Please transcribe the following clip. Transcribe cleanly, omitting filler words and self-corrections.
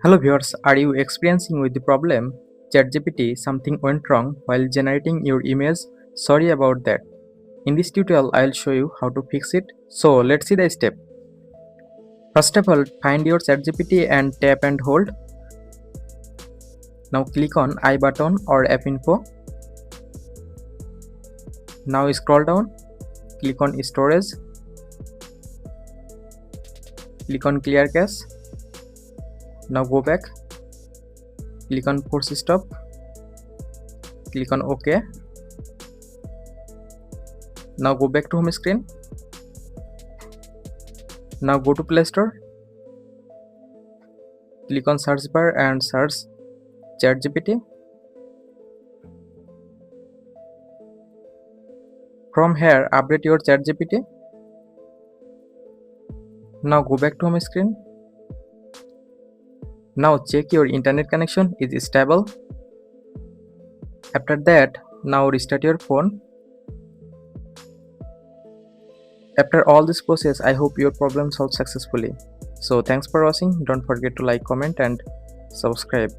Hello viewers, are you experiencing with the problem ChatGPT something went wrong while generating your image? Sorry about that. In this tutorial, I'll show you how to fix it. So let's see the step. First of all, find your ChatGPT and tap and hold. Now click on I button or app info. Now scroll down, click on storage. Click on clear cache. Now go back. Click on force stop. Click on OK. Now go back to home screen. Now go to Play Store. Click on search bar and search ChatGPT. From here, update your ChatGPT. Now go back to home screen. Now check your internet connection is stable. After that, now restart your phone. After all this process, I hope your problem solved successfully. So thanks for watching. Don't forget to like, comment and subscribe.